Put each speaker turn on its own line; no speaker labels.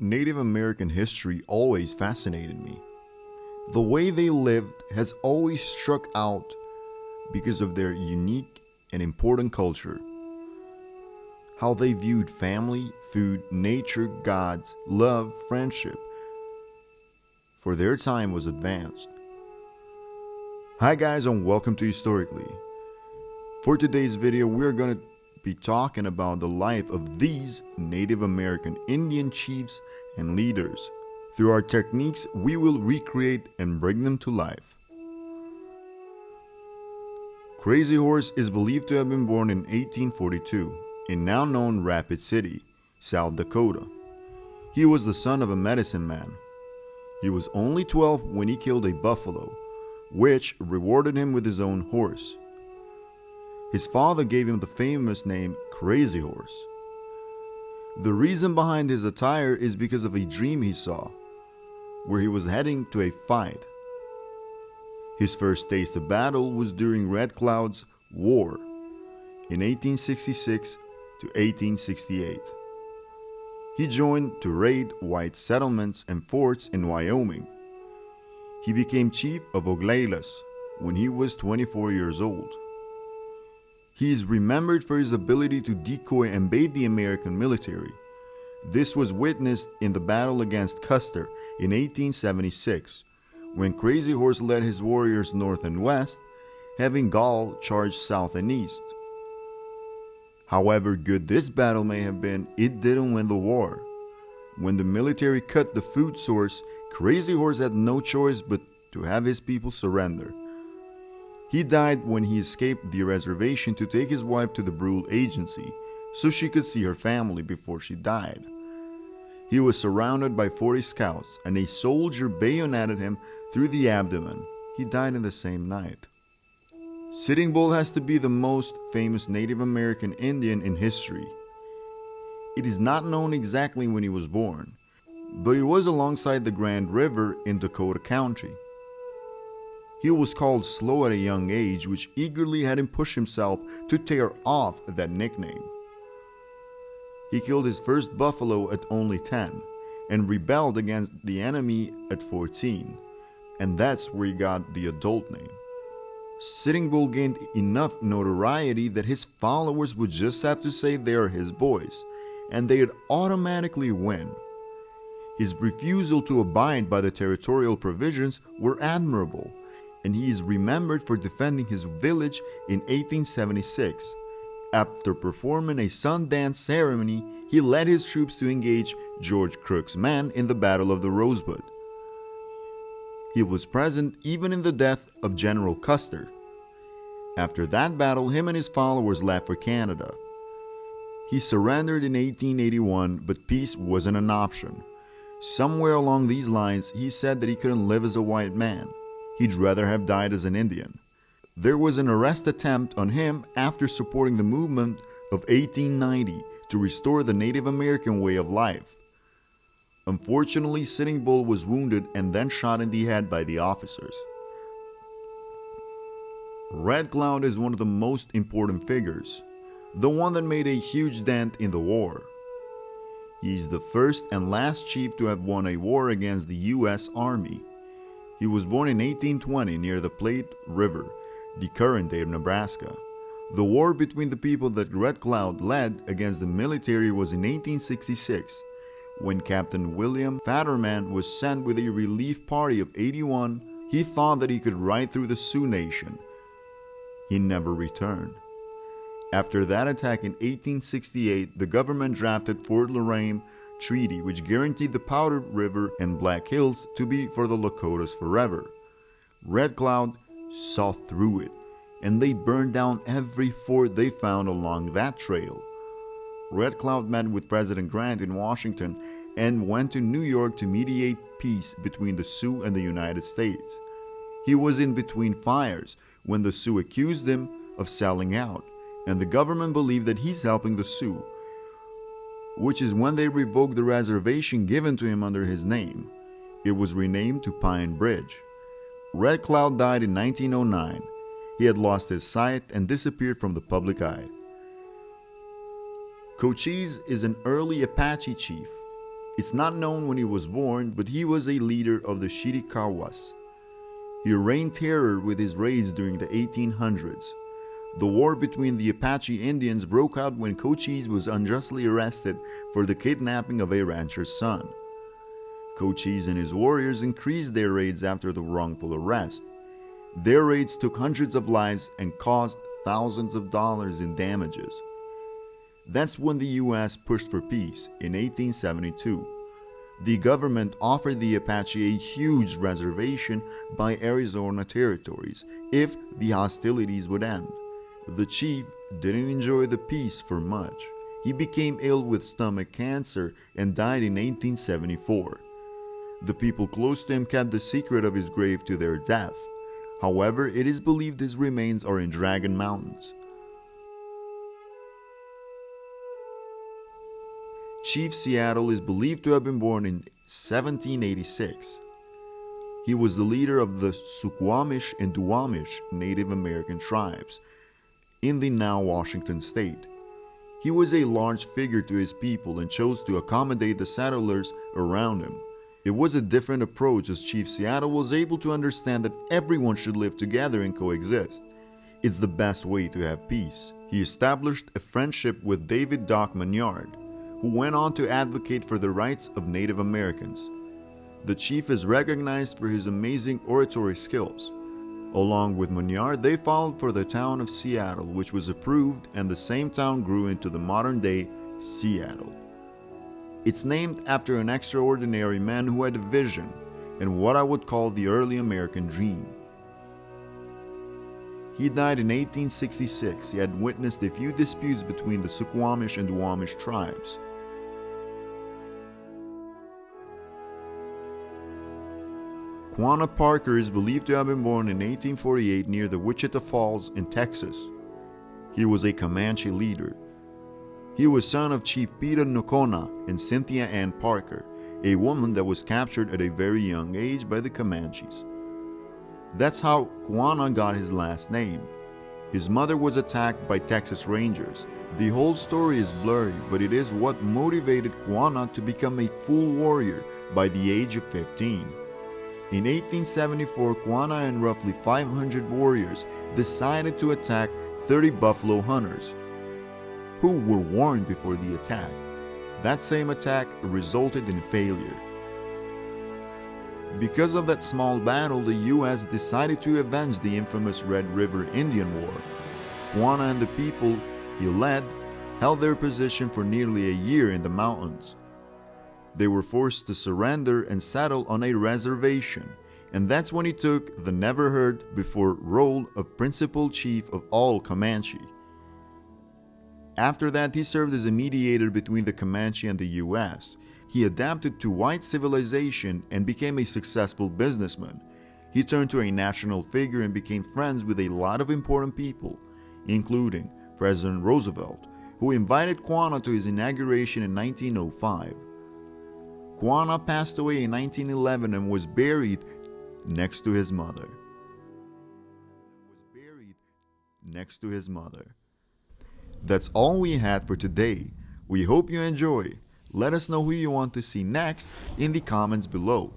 Native American history always fascinated me. The way they lived has always struck out because of their unique and important culture. How they viewed family, food, nature, gods, love, friendship. For their time was advanced. Hi guys, and welcome to Historically. For today's video, we're going to be talking about the life of these Native American Indian chiefs and leaders. Through our techniques, we will recreate and bring them to life. Crazy Horse is believed to have been born in 1842 in now known Rapid City, South Dakota. He was the son of a medicine man. He was only 12 when he killed a buffalo, which rewarded him with his own horse. His father gave him the famous name Crazy Horse. The reason behind his attire is because of a dream he saw, where he was heading to a fight. His first taste of battle was during Red Cloud's War in 1866 to 1868. He joined to raid white settlements and forts in Wyoming. He became chief of Oglala when he was 24 years old. He is remembered for his ability to decoy and bait the American military. This was witnessed in the battle against Custer in 1876, when Crazy Horse led his warriors north and west, having Gall charge south and east. However good this battle may have been, it didn't win the war. When the military cut the food source, Crazy Horse had no choice but to have his people surrender. He died when he escaped the reservation to take his wife to the Brule Agency so she could see her family before she died. He was surrounded by 40 scouts and a soldier bayoneted him through the abdomen. He died in the same night. Sitting Bull has to be the most famous Native American Indian in history. It is not known exactly when he was born, but he was alongside the Grand River in Dakota County. He was called Slow at a young age, which eagerly had him push himself to tear off that nickname. He killed his first buffalo at only 10 and rebelled against the enemy at 14, and that's where he got the adult name. Sitting Bull gained enough notoriety that his followers would just have to say they are his boys, and they'd automatically win. His refusal to abide by the territorial provisions were admirable, and he is remembered for defending his village in 1876. After performing a sun dance ceremony, he led his troops to engage George Crook's men in the Battle of the Rosebud. He was present even in the death of General Custer. After that battle, him and his followers left for Canada. He surrendered in 1881, but peace wasn't an option. Somewhere along these lines, he said that he couldn't live as a white man. He'd rather have died as an Indian. There was an arrest attempt on him after supporting the movement of 1890 to restore the Native American way of life. Unfortunately, Sitting Bull was wounded and then shot in the head by the officers. Red Cloud is one of the most important figures, the one that made a huge dent in the war. He is the first and last chief to have won a war against the U.S. Army. He was born in 1820 near the Platte River, the current day of Nebraska. The war between the people that Red Cloud led against the military was in 1866, when Captain William Fatterman was sent with a relief party of 81. He thought that he could ride through the Sioux Nation. He never returned. After that attack in 1868, the government drafted Fort Lorain Treaty, which guaranteed the Powder River and Black Hills to be for the Lakotas forever. Red Cloud saw through it, and they burned down every fort they found along that trail. Red Cloud met with President Grant in Washington and went to New York to mediate peace between the Sioux and the United States. He was in between fires when the Sioux accused him of selling out, and the government believed that he's helping the Sioux, which is when they revoked the reservation given to him under his name. It was renamed to Pine Bridge. Red Cloud died in 1909. He had lost his sight and disappeared from the public eye. Cochise is an early Apache chief. It's not known when he was born, but he was a leader of the Chiricahuas. He reigned terror with his raids during the 1800s. The war between the Apache Indians broke out when Cochise was unjustly arrested for the kidnapping of a rancher's son. Cochise and his warriors increased their raids after the wrongful arrest. Their raids took hundreds of lives and caused thousands of dollars in damages. That's when the U.S. pushed for peace in 1872. The government offered the Apache a huge reservation by Arizona territories if the hostilities would end. The chief didn't enjoy the peace for much. He became ill with stomach cancer and died in 1874. The people close to him kept the secret of his grave to their death. However, it is believed his remains are in Dragon Mountains. Chief Seattle is believed to have been born in 1786. He was the leader of the Suquamish and Duwamish Native American tribes in the now Washington state. He was a large figure to his people and chose to accommodate the settlers around him. It was a different approach, as Chief Seattle was able to understand that everyone should live together and coexist. It's the best way to have peace. He established a friendship with David Doc Manyard, who went on to advocate for the rights of Native Americans. The chief is recognized for his amazing oratory skills. Along with Manyard, they filed for the town of Seattle, which was approved, and the same town grew into the modern-day Seattle. It's named after an extraordinary man who had a vision and what I would call the early American dream. He died in 1866. He had witnessed a few disputes between the Suquamish and Duwamish tribes. Quanah Parker is believed to have been born in 1848 near the Wichita Falls in Texas. He was a Comanche leader. He was son of Chief Peter Nocona and Cynthia Ann Parker, a woman that was captured at a very young age by the Comanches. That's how Quanah got his last name. His mother was attacked by Texas Rangers. The whole story is blurry, but it is what motivated Quanah to become a full warrior by the age of 15. In 1874, Quanah and roughly 500 warriors decided to attack 30 buffalo hunters, who were warned before the attack. That same attack resulted in failure. Because of that small battle, the U.S. decided to avenge the infamous Red River Indian War. Quanah and the people he led held their position for nearly a year in the mountains. They were forced to surrender and settle on a reservation, and that's when he took the never-heard-before role of principal chief of all Comanche. After that, he served as a mediator between the Comanche and the U.S. He adapted to white civilization and became a successful businessman. He turned to a national figure and became friends with a lot of important people, including President Roosevelt, who invited Quanah to his inauguration in 1905. Quanah passed away in 1911 and was buried next to his mother. That's all we had for today. We hope you enjoy. Let us know who you want to see next in the comments below.